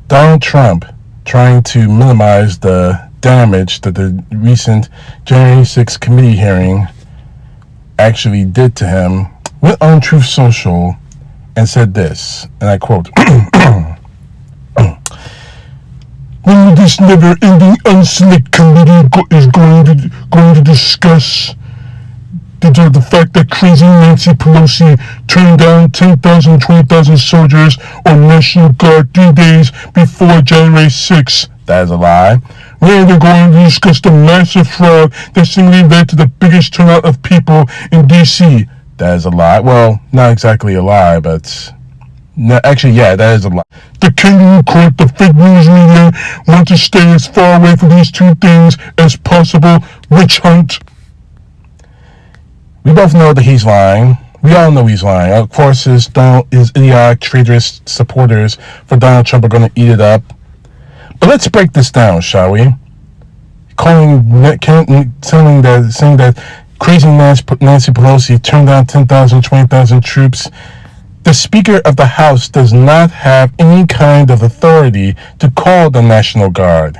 Donald Trump, trying to minimize the damage that the recent January 6th committee hearing actually did to him, went on Truth Social and said this, and I quote, when this never-ending unselect committee is going to discuss the fact that crazy Nancy Pelosi turned down 10,000, 20,000 soldiers on National Guard 3 days before January 6th. That is a lie. Where they're going to discuss the massive fraud that seemingly led to the biggest turnout of people in D.C. That is a lie. Well, not exactly a lie, but... No, actually, yeah, that is a lie. The kangaroo court, the fake news media want to stay as far away from these two things as possible. Witch hunt. We both know that he's lying. We all know he's lying. Of course, his idiotic, traitorous supporters for Donald Trump are going to eat it up. But let's break this down, shall we? Saying that crazy Nancy Pelosi turned down 10,000, 20,000 troops. The Speaker of the House does not have any kind of authority to call the National Guard.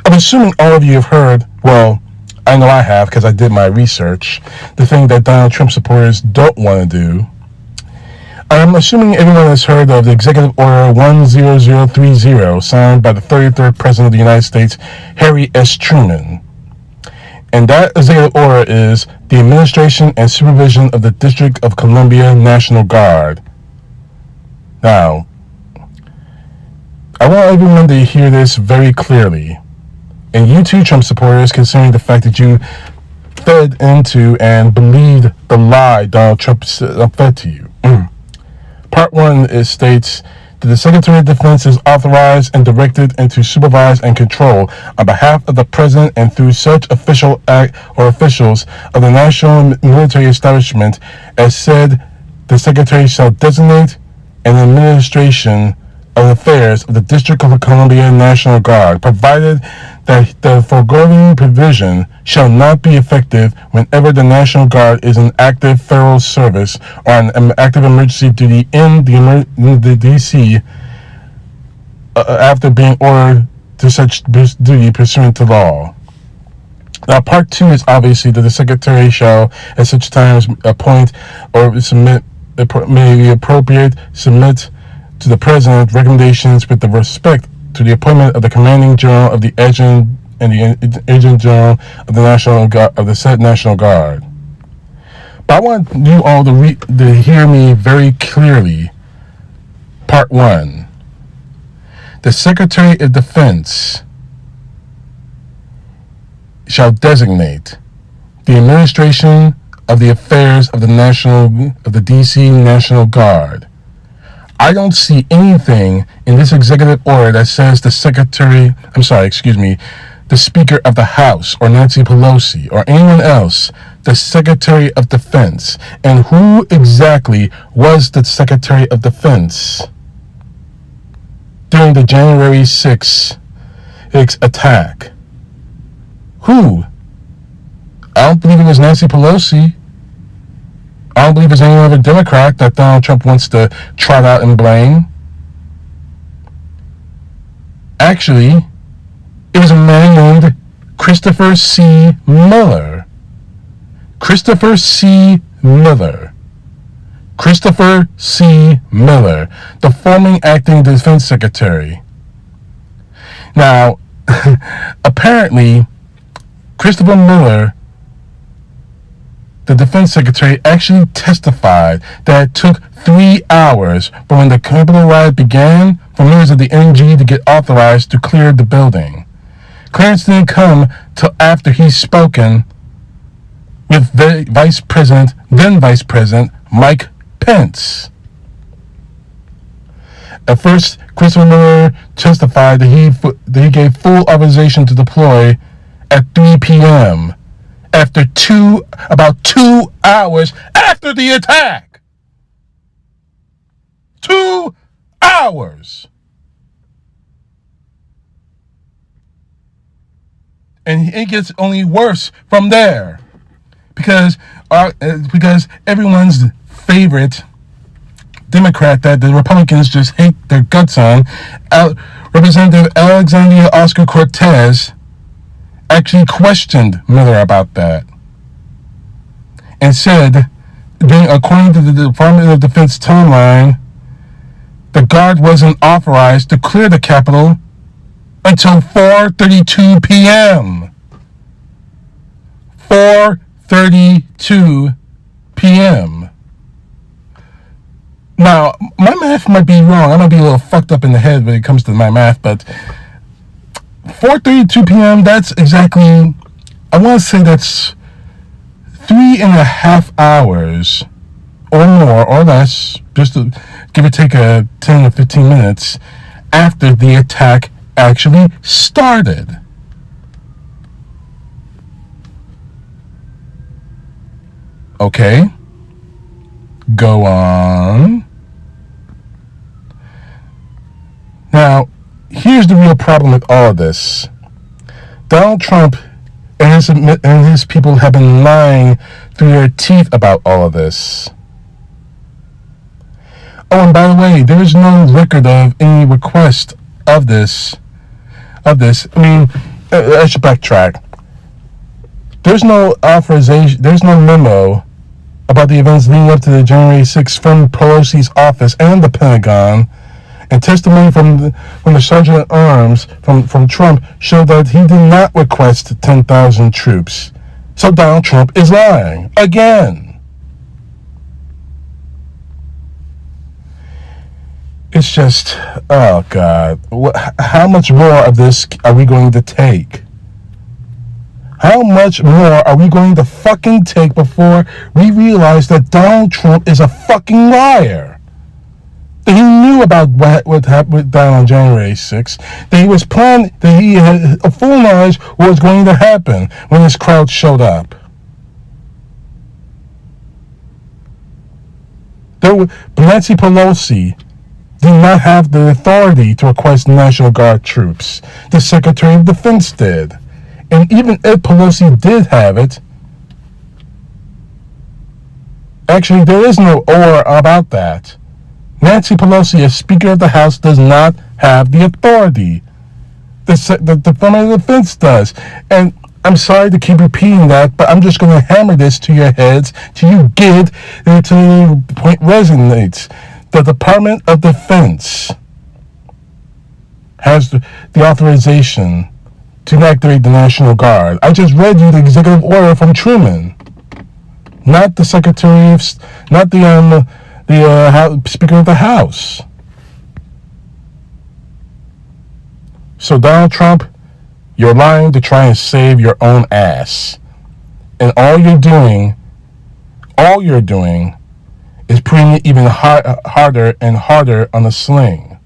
I'm assuming all of you have heard, well, I know I have because I did my research, the thing that Donald Trump supporters don't want to do. I'm assuming everyone has heard of the Executive Order 10030 signed by the 33rd President of the United States, Harry S. Truman. And that executive order is the administration and supervision of the District of Columbia National Guard. Now, I want everyone to hear this very clearly. And you too, Trump supporters, considering the fact that you fed into and believed the lie Donald Trump fed to you. Part 1 states that the Secretary of Defense is authorized and directed and to supervise and control on behalf of the President and through such official act or officials of the national military establishment as said the Secretary shall designate an administration of affairs of the District of Columbia National Guard, provided that the foregoing provision shall not be effective whenever the National Guard is in active federal service or on active emergency duty in the D.C. After being ordered to such duty pursuant to law. Now, Part 2 is obviously that the Secretary shall, at such times, appoint or submit, may be appropriate, submit to the President recommendations with the respect to the appointment of the Commanding General of the Agent and the Agent General of the National Guard of the said National Guard. But I want you all to hear me very clearly. Part 1. The Secretary of Defense shall designate the administration of the affairs of the D.C. National Guard. I don't see anything in this executive order that says the Speaker of the House or Nancy Pelosi or anyone else, the Secretary of Defense. And who exactly was the Secretary of Defense during the January 6th attack? Who? I don't believe it was Nancy Pelosi. I don't believe there's any other Democrat that Donald Trump wants to trot out and blame. Actually, it was a man named Christopher C. Miller. Christopher C. Miller. Christopher C. Miller, the former acting defense secretary. Now, apparently, Christopher Miller, the defense secretary, actually testified that it took 3 hours from when the Capitol riot began for members of the NG to get authorized to clear the building. Clearance didn't come till after he's spoken with then Vice President Mike Pence. At first, Christopher Miller testified that he gave full authorization to deploy at 3 p.m. after about 2 hours after the attack. 2 hours. And it gets only worse from there. Because everyone's favorite Democrat that the Republicans just hate their guts on, Representative Alexandria Ocasio-Cortez actually questioned Miller about that and said, according to the Department of Defense timeline, the Guard wasn't authorized to clear the Capitol until 4:32 p.m. 4:32 p.m. Now, my math might be wrong. I might be a little fucked up in the head when it comes to my math, but 4:32 p.m., that's exactly, I want to say that's 3.5 hours or more or less, just to give or take 10 or 15 minutes after the attack actually started. Okay, go on. Now, here's the real problem with all of this. Donald Trump and his people have been lying through their teeth about all of this. Oh, and by the way, there is no record of any request of this. I mean, I should backtrack. There's no authorization, there's no memo about the events leading up to the January 6th from Pelosi's office and the Pentagon, and testimony from the Sergeant at Arms from Trump showed that he did not request 10,000 troops. So Donald Trump is lying again. It's just, oh God, how much more of this are we going to take? How much more are we going to fucking take before we realize that Donald Trump is a fucking liar? That he knew about what happened down on January 6th. That he was planning, that he had a full knowledge what was going to happen when this crowd showed up. Nancy Pelosi did not have the authority to request National Guard troops. The Secretary of Defense did. And even if Pelosi did have it, actually there is no or about that. Nancy Pelosi, as Speaker of the House, does not have the authority. The Department of Defense does. And I'm sorry to keep repeating that, but I'm just going to hammer this to your heads till you get it, till the point resonates. The Department of Defense has the authorization to activate the National Guard. I just read you the executive order from Truman, not the Secretary of, not the Speaker of the House. So Donald Trump, you're lying to try and save your own ass, and all you're doing is putting it even harder and harder on the sling.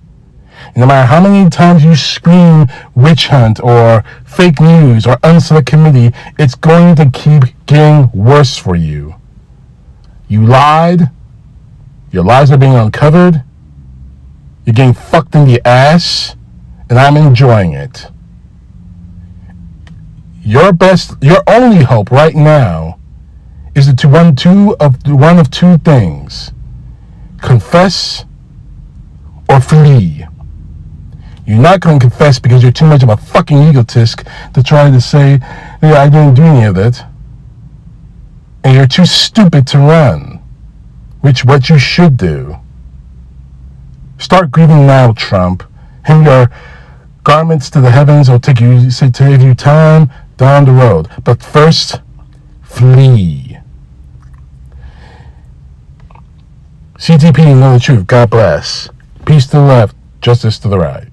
No matter how many times you scream witch hunt or fake news or unselect committee, it's going to keep getting worse for you. You lied. Your lies are being uncovered. You're getting fucked in the ass, and I'm enjoying it. Your only hope right now is to one of two things: confess or flee. You're not going to confess because you're too much of a fucking egotist to try to say, yeah, I didn't do any of it. And you're too stupid to run, which what you should do. Start grieving now, Trump. Hang your garments to the heavens. It'll take you time down the road. But first, flee. CTP, know the truth. God bless. Peace to the left, justice to the right.